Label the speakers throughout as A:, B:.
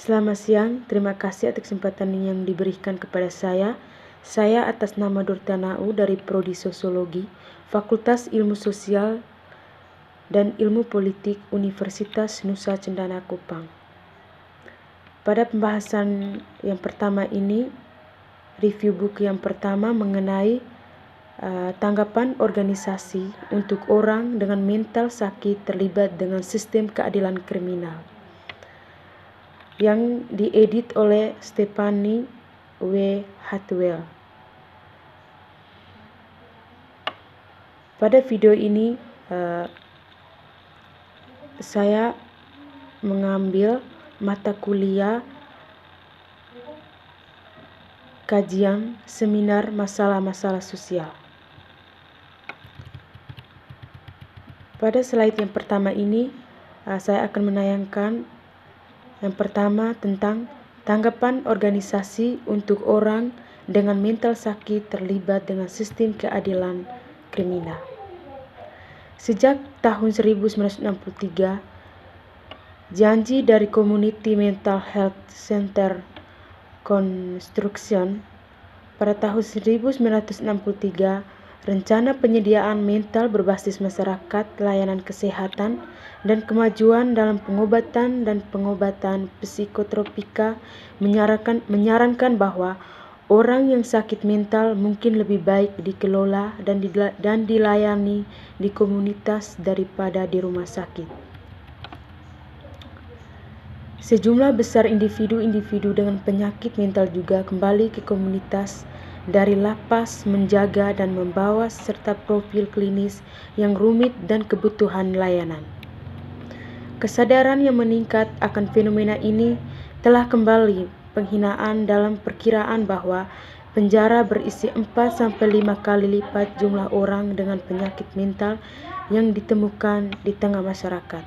A: Selamat siang, terima kasih atas kesempatan yang diberikan kepada saya. Saya atas nama Dortanau dari Prodi Sosiologi, Fakultas Ilmu Sosial dan Ilmu Politik Universitas Nusa Cendana Kupang. Pada pembahasan yang pertama ini, review buku yang pertama mengenai tanggapan organisasi untuk orang dengan mental sakit terlibat dengan sistem keadilan kriminal, yang diedit oleh Stephanie W. Hartwell. Pada video ini saya mengambil mata kuliah kajian seminar masalah-masalah sosial. Pada slide yang pertama ini saya akan menayangkan yang pertama tentang tanggapan organisasi untuk orang dengan mental sakit terlibat dengan sistem keadilan kriminal. Sejak tahun 1963, janji dari Community Mental Health Center Construction pada tahun 1963, rencana penyediaan mental berbasis masyarakat, layanan kesehatan, dan kemajuan dalam pengobatan dan pengobatan psikotropika menyarankan bahwa orang yang sakit mental mungkin lebih baik dikelola dan dilayani di komunitas daripada di rumah sakit. Sejumlah besar individu-individu dengan penyakit mental juga kembali ke komunitas dari lapas, menjaga dan membawa serta profil klinis yang rumit dan kebutuhan layanan. Kesadaran yang meningkat akan fenomena ini telah kembali penghinaan dalam perkiraan bahwa penjara berisi 4-5 kali lipat jumlah orang dengan penyakit mental yang ditemukan di tengah masyarakat.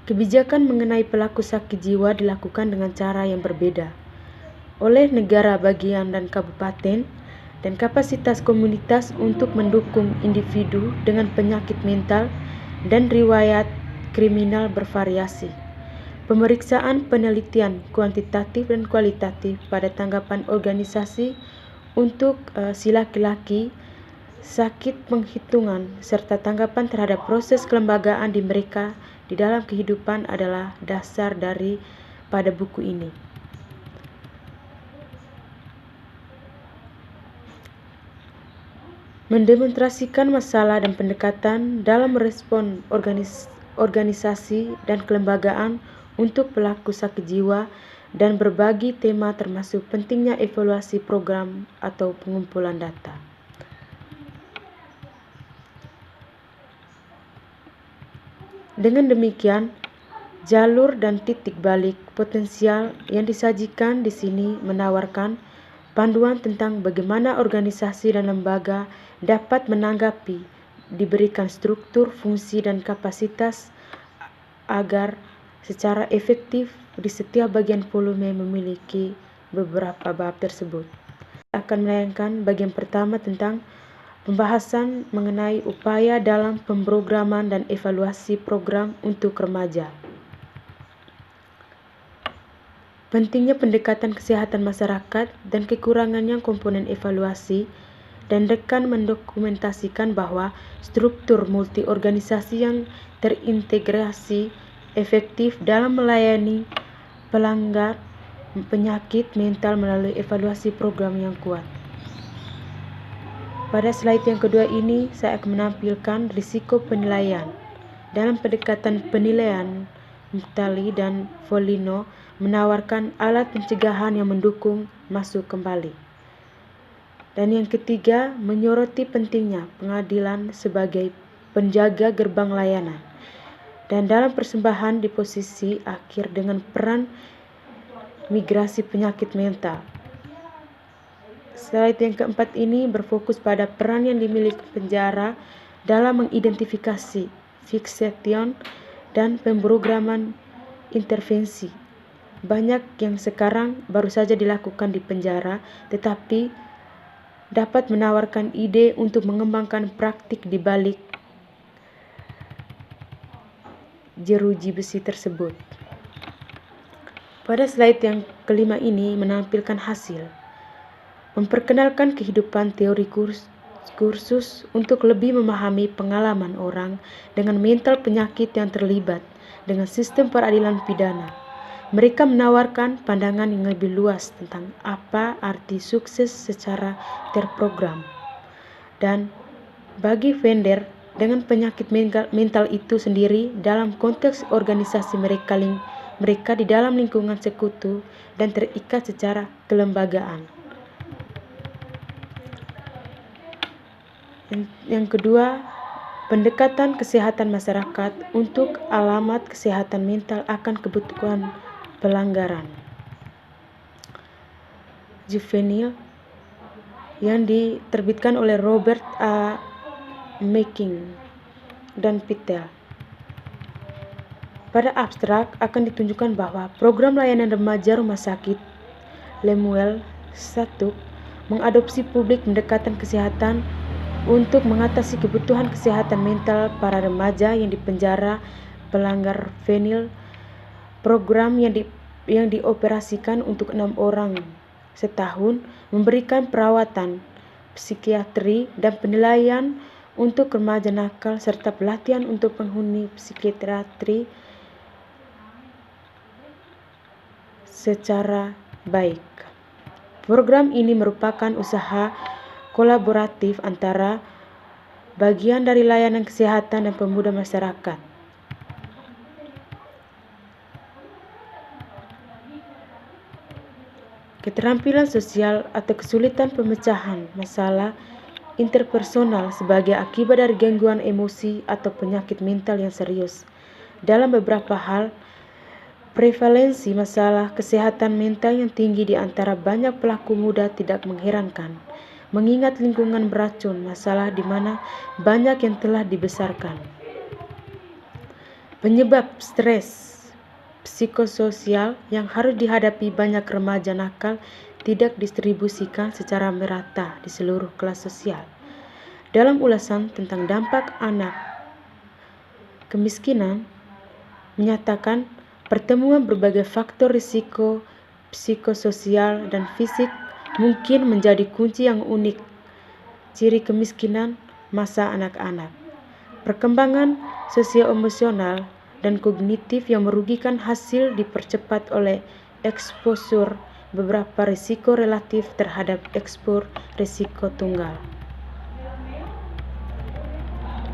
A: Kebijakan mengenai pelaku sakit jiwa dilakukan dengan cara yang berbeda oleh negara bagian dan kabupaten, dan kapasitas komunitas untuk mendukung individu dengan penyakit mental dan riwayat kriminal bervariasi. Pemeriksaan penelitian kuantitatif dan kualitatif pada tanggapan organisasi untuk si laki-laki sakit penghitungan serta tanggapan terhadap proses kelembagaan di mereka di dalam kehidupan adalah dasar dari pada buku ini. Mendemonstrasikan masalah dan pendekatan dalam merespon organisasi dan kelembagaan untuk pelaku sakit jiwa dan berbagi tema termasuk pentingnya evaluasi program atau pengumpulan data. Dengan demikian, jalur dan titik balik potensial yang disajikan di sini menawarkan panduan tentang bagaimana organisasi dan lembaga dapat menanggapi, diberikan struktur, fungsi, dan kapasitas agar secara efektif di setiap bagian volume memiliki beberapa bab tersebut. Saya akan menayangkan bagian pertama tentang pembahasan mengenai upaya dalam pemrograman dan evaluasi program untuk remaja. Pentingnya pendekatan kesehatan masyarakat dan kekurangannya komponen evaluasi, dan rekan mendokumentasikan bahwa struktur multi-organisasi yang terintegrasi efektif dalam melayani pelanggar penyakit mental melalui evaluasi program yang kuat. Pada slide yang kedua ini, saya akan menampilkan risiko penilaian. Dalam pendekatan penilaian, Muhtali dan Foligno menawarkan alat pencegahan yang mendukung masuk kembali. Dan yang ketiga, menyoroti pentingnya pengadilan sebagai penjaga gerbang layanan. Dan dalam persembahan di posisi akhir dengan peran migrasi penyakit mental. Slide yang keempat ini berfokus pada peran yang dimiliki penjara dalam mengidentifikasi fixation dan pemrograman intervensi. Banyak yang sekarang baru saja dilakukan di penjara, tetapi dapat menawarkan ide untuk mengembangkan praktik di balik jeruji besi tersebut. Pada slide yang kelima ini menampilkan hasil. Memperkenalkan kehidupan teori kursus untuk lebih memahami pengalaman orang dengan mental penyakit yang terlibat dengan sistem peradilan pidana. Mereka menawarkan pandangan yang lebih luas tentang apa arti sukses secara terprogram. Dan bagi vendor dengan penyakit mental itu sendiri dalam konteks organisasi mereka di dalam lingkungan sekutu dan terikat secara kelembagaan. Yang kedua, pendekatan kesehatan masyarakat untuk alamat kesehatan mental akan kebutuhan pelanggaran juvenil yang diterbitkan oleh Robert A. Macking dan Pitel. Pada abstrak akan ditunjukkan bahwa program layanan remaja Rumah Sakit Lemuel I mengadopsi publik pendekatan kesehatan untuk mengatasi kebutuhan kesehatan mental para remaja yang dipenjara pelanggar venil. Program yang dioperasikan untuk 6 orang setahun memberikan perawatan psikiatri dan penilaian untuk remaja nakal serta pelatihan untuk penghuni psikiatri secara baik. Program ini merupakan usaha kolaboratif antara bagian dari layanan kesehatan dan pemuda masyarakat. Keterampilan sosial atau kesulitan pemecahan masalah interpersonal sebagai akibat dari gangguan emosi atau penyakit mental yang serius. Dalam beberapa hal, prevalensi masalah kesehatan mental yang tinggi di antara banyak pelaku muda tidak mengherankan, mengingat lingkungan beracun masalah di mana banyak yang telah dibesarkan. Penyebab stres psikososial yang harus dihadapi banyak remaja nakal tidak distribusikan secara merata di seluruh kelas sosial. Dalam ulasan tentang dampak anak kemiskinan menyatakan pertemuan berbagai faktor risiko psikososial dan fisik mungkin menjadi kunci yang unik ciri kemiskinan masa anak-anak. Perkembangan sosio-emosional dan kognitif yang merugikan hasil dipercepat oleh eksposur beberapa risiko relatif terhadap ekspor risiko tunggal.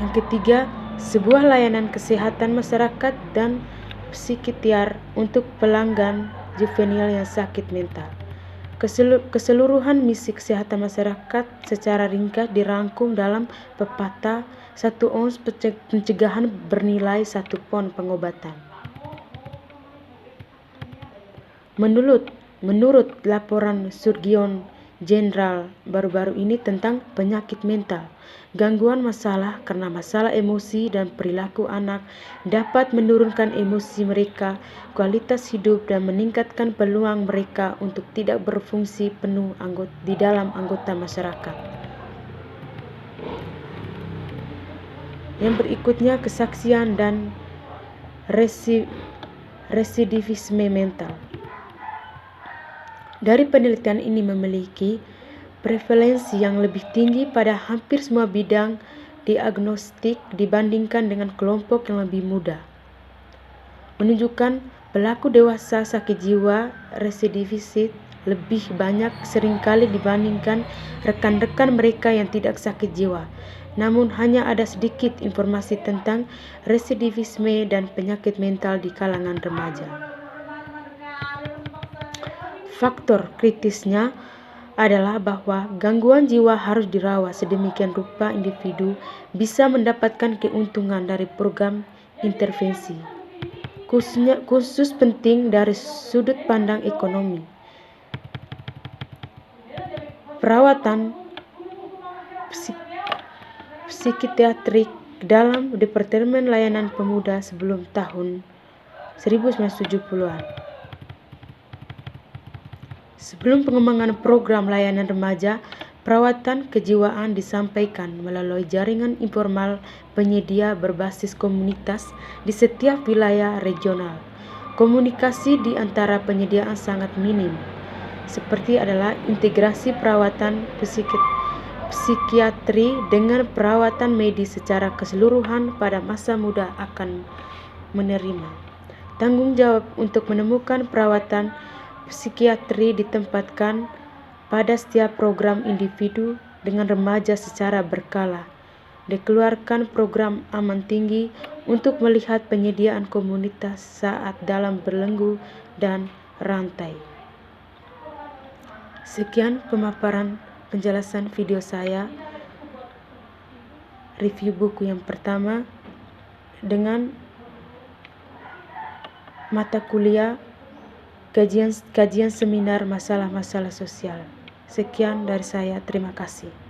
A: Yang ketiga, sebuah layanan kesehatan masyarakat dan psikiater untuk pelanggan juvenil yang sakit mental. Keseluruhan misi kesehatan masyarakat secara ringkas dirangkum dalam pepatah 1 ons pencegahan bernilai 1 pon pengobatan. Menurut laporan Surgeon General baru-baru ini tentang penyakit mental, gangguan masalah karena masalah emosi dan perilaku anak dapat menurunkan emosi mereka, kualitas hidup dan meningkatkan peluang mereka untuk tidak berfungsi penuh di dalam anggota masyarakat. Yang berikutnya kesaksian dan residivisme mental. Dari penelitian ini memiliki prevalensi yang lebih tinggi pada hampir semua bidang diagnostik dibandingkan dengan kelompok yang lebih muda. Menunjukkan pelaku dewasa sakit jiwa residivis lebih banyak seringkali dibandingkan rekan-rekan mereka yang tidak sakit jiwa. Namun hanya ada sedikit informasi tentang residivisme dan penyakit mental di kalangan remaja. Faktor kritisnya adalah bahwa gangguan jiwa harus dirawat sedemikian rupa individu bisa mendapatkan keuntungan dari program intervensi, khusus penting dari sudut pandang ekonomi. Perawatan psikiatrik dalam Departemen Layanan Pemuda sebelum tahun 1970-an. Sebelum pengembangan program layanan remaja, Perawatan kejiwaan disampaikan melalui jaringan informal penyedia berbasis komunitas di setiap wilayah regional. Komunikasi di antara penyediaan sangat minim, seperti adalah integrasi perawatan psikiatri dengan perawatan medis secara keseluruhan pada masa muda akan menerima. Tanggung jawab untuk menemukan perawatan psikiatri ditempatkan pada setiap program individu dengan remaja secara berkala. Dikeluarkan program aman tinggi untuk melihat penyediaan komunitas saat dalam belenggu dan rantai. Sekian pemaparan penjelasan video saya review buku yang pertama dengan mata kuliah kajian seminar masalah-masalah sosial. Sekian dari saya, terima kasih.